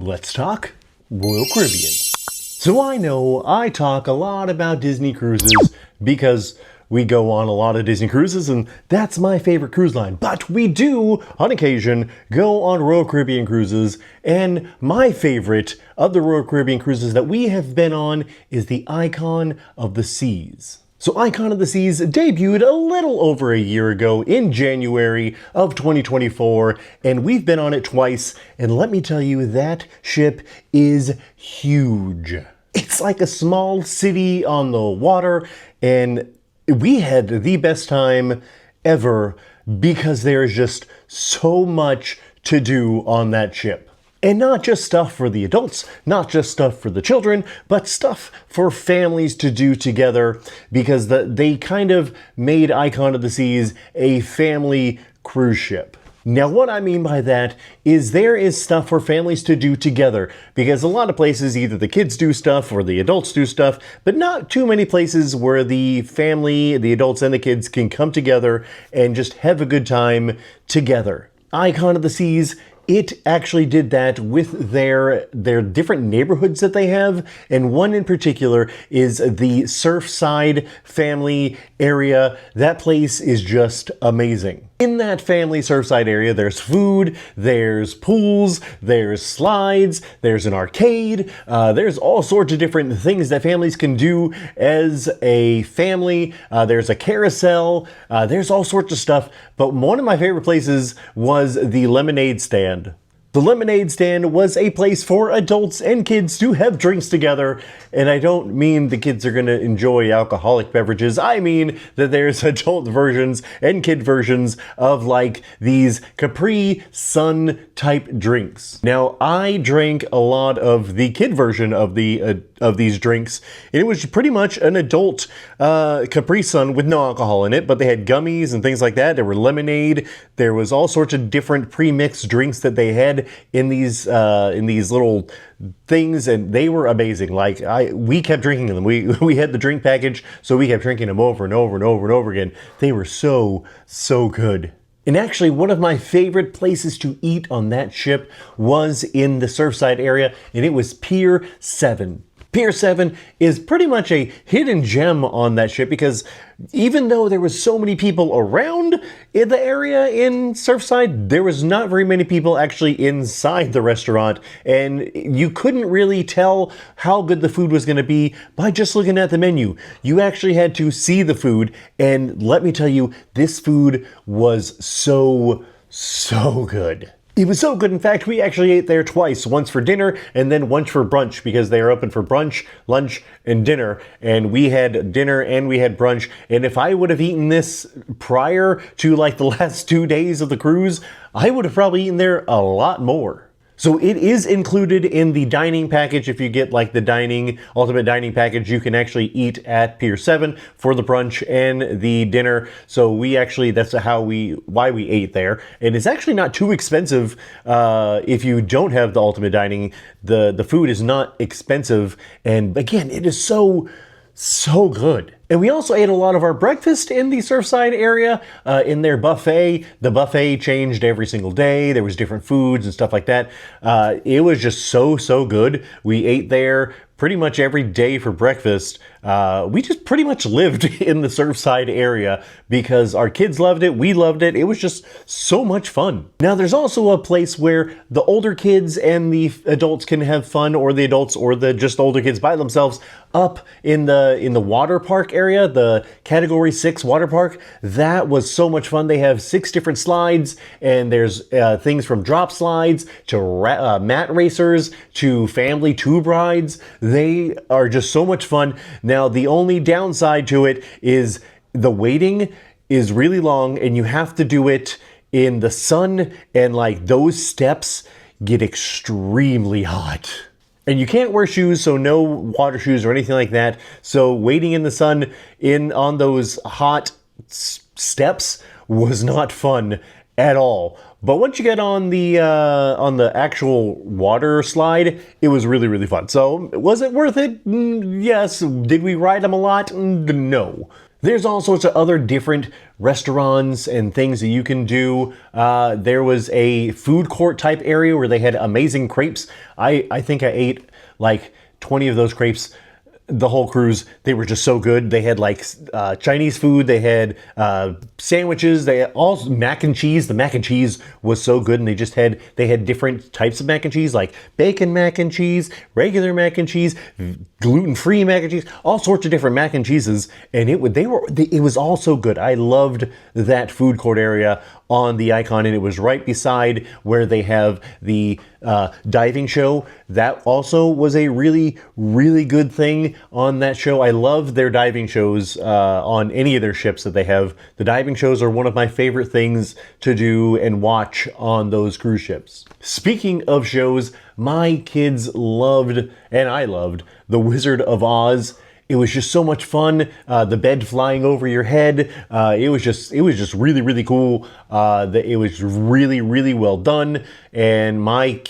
Let's talk Royal Caribbean. So I know I talk a lot about Disney cruises because we go on a lot of Disney cruises and that's my favorite cruise line. But we do, on occasion, go on Royal Caribbean cruises, and my favorite of the Royal Caribbean cruises that we have been on is the Icon of the Seas. So Icon of the Seas debuted a little over a year ago in January of 2024, and we've been on it twice, and let me tell you, that ship is huge. It's like a small city on the water, and we had the best time ever because there's just so much to do on that ship. And not just stuff for the adults, not just stuff for the children, but stuff for families to do together, because they kind of made Icon of the Seas a family cruise ship. Now, what I mean by that is there is stuff for families to do together, because a lot of places either the kids do stuff or the adults do stuff, but not too many places where the family, the adults and the kids can come together and just have a good time together. Icon of the Seas, it actually did that with their different neighborhoods that they have, and one in particular is the Surfside family area. That place is just amazing. In that family Surfside area, there's food, there's pools, there's slides, there's an arcade, there's all sorts of different things that families can do as a family. There's a carousel, there's all sorts of stuff, but one of my favorite places was the lemonade stand. The lemonade stand was a place for adults and kids to have drinks together, and I don't mean the kids are going to enjoy alcoholic beverages. I mean that there's adult versions and kid versions of like these Capri Sun type drinks. Now, I drank a lot of the kid version of these drinks, and it was pretty much an adult Capri Sun with no alcohol in it, but they had gummies and things like that. There were lemonade. There was all sorts of different pre-mixed drinks that they had in these little things, and they were amazing. Like we kept drinking them. We had the drink package, so we kept drinking them over and over and over and over again. They were so good. And actually, one of my favorite places to eat on that ship was in the Surfside area, and it was Pier 7. Pier 7 is pretty much a hidden gem on that ship because even though there was so many people around in the area in Surfside, there was not very many people actually inside the restaurant, and you couldn't really tell how good the food was going to be by just looking at the menu. You actually had to see the food, and let me tell you, this food was so good. It was so good, in fact, we actually ate there twice, once for dinner and then once for brunch, because they are open for brunch, lunch, and dinner. And we had dinner and we had brunch. And if I would have eaten this prior to like the last 2 days of the cruise, I would have probably eaten there a lot more. So it is included in the dining package. If you get like the ultimate dining package, you can actually eat at Pier 7 for the brunch and the dinner. So that's why we ate there. And it's actually not too expensive if you don't have the ultimate dining. The food is not expensive. And again, it is so good. And we also ate a lot of our breakfast in the Surfside area, in their buffet. The buffet changed every single day. There was different foods and stuff like that. It was just so good. We ate there pretty much every day for breakfast. We just pretty much lived in the Surfside area because our kids loved it, we loved it. It was just so much fun. Now, there's also a place where the older kids and the adults can have fun, or the adults or just older kids by themselves, up in the water park area, the Category 6 water park. That was so much fun. They have 6 different slides, and there's things from drop slides to mat racers to family tube rides. They are just so much fun. Now, the only downside to it is the waiting is really long, and you have to do it in the sun, and like those steps get extremely hot. And you can't wear shoes, so no water shoes or anything like that. So waiting in the sun on those hot steps was not fun at all. But once you get on the actual water slide, it was really fun. So was it worth it? Yes. Did we ride them a lot? No. There's all sorts of other different restaurants and things that you can do. There was a food court type area where they had amazing crepes. I think I ate like 20 of those crepes the whole cruise. They were just so good. They had like Chinese food, they had sandwiches, they had all mac and cheese. The mac and cheese was so good, and they had different types of mac and cheese, like bacon mac and cheese, regular mac and cheese, gluten-free mac and cheese, all sorts of different mac and cheeses, and it was all so good. I loved that food court area on the Icon, and it was right beside where they have the diving show. That also was a really, really good thing on that show. I love their diving shows on any of their ships that they have. The diving shows are one of my favorite things to do and watch on those cruise ships. Speaking of shows, my kids loved, and I loved, The Wizard of Oz. It was just so much fun. The bed flying over your head. It was just really, really cool. It was really, really well done. And my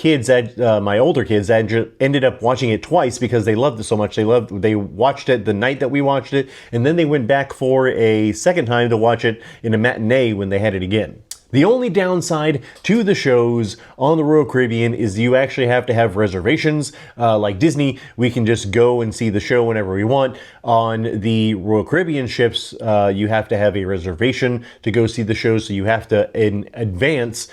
older kids ended up watching it twice because they loved it so much. They watched it the night that we watched it, and then they went back for a second time to watch it in a matinee when they had it again. The only downside to the shows on the Royal Caribbean is you actually have to have reservations. Like Disney, we can just go and see the show whenever we want. On the Royal Caribbean ships, you have to have a reservation to go see the show, so you have to, in advance,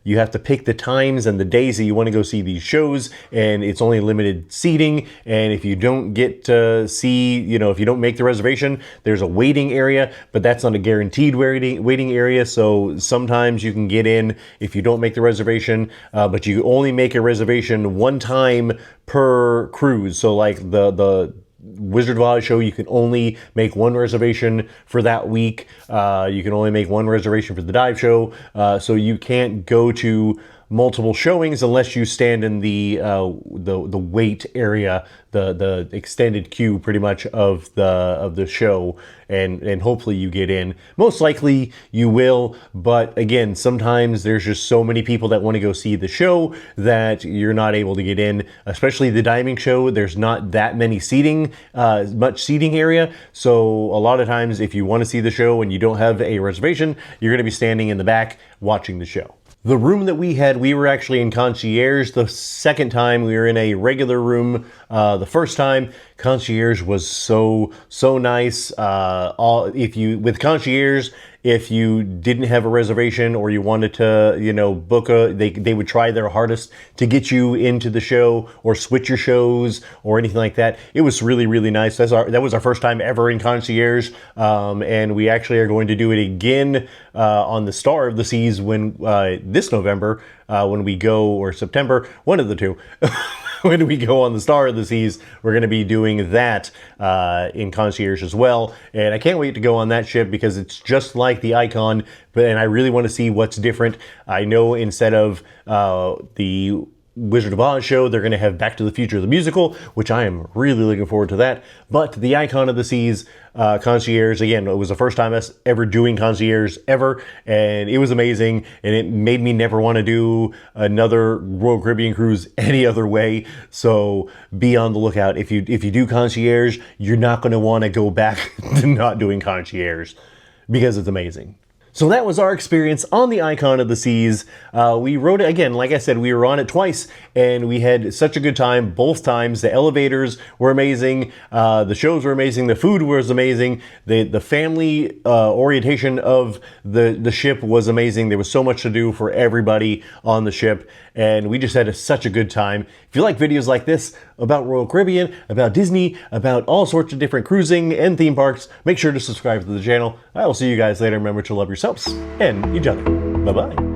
you have to pick the times and the days that you want to go see these shows, and it's only limited seating. And if you don't get to see, if you don't make the reservation, there's a waiting area, but that's not a guaranteed waiting area. So sometimes you can get in if you don't make the reservation, but you only make a reservation one time per cruise. So like the Wizard of Oz show, you can only make one reservation for that week. You can only make one reservation for the dive show. So you can't go to multiple showings unless you stand in the wait area, the extended queue pretty much of the show, and hopefully you get in. Most likely you will, but again, sometimes there's just so many people that want to go see the show that you're not able to get in. Especially the diving show, there's not that many much seating area. So a lot of times if you want to see the show and you don't have a reservation, you're going to be standing in the back watching the show. The room that we were actually in Concierge. The second time we were in a regular room. The first time, Concierge was so nice. With Concierge, if you didn't have a reservation or you wanted to, book they would try their hardest to get you into the show or switch your shows or anything like that. It was really, really nice. That was our first time ever in Concierge, and we actually are going to do it again on the Star of the Seas when this November when we go, or September, one of the two. When we go on the Star of the Seas, we're going to be doing that in Concierge as well. And I can't wait to go on that ship because it's just like the Icon, and I really want to see what's different. I know instead of the Wizard of Oz show, they're going to have Back to the Future the musical, which I am really looking forward to that. But the Icon of the Seas Concierge, again, it was the first time us ever doing Concierge ever, and it was amazing, and it made me never want to do another Royal Caribbean cruise any other way. So be on the lookout. If you do Concierge, you're not going to want to go back to not doing Concierge because it's amazing. So that was our experience on the Icon of the Seas. We rode it again, like I said, we were on it twice, and we had such a good time both times. The elevators were amazing, the shows were amazing, the food was amazing, the family orientation of the ship was amazing. There was so much to do for everybody on the ship, and we just had such a good time. If you like videos like this about Royal Caribbean, about Disney, about all sorts of different cruising and theme parks, make sure to subscribe to the channel. I will see you guys later. Remember to love yourselves and each other. Bye-bye.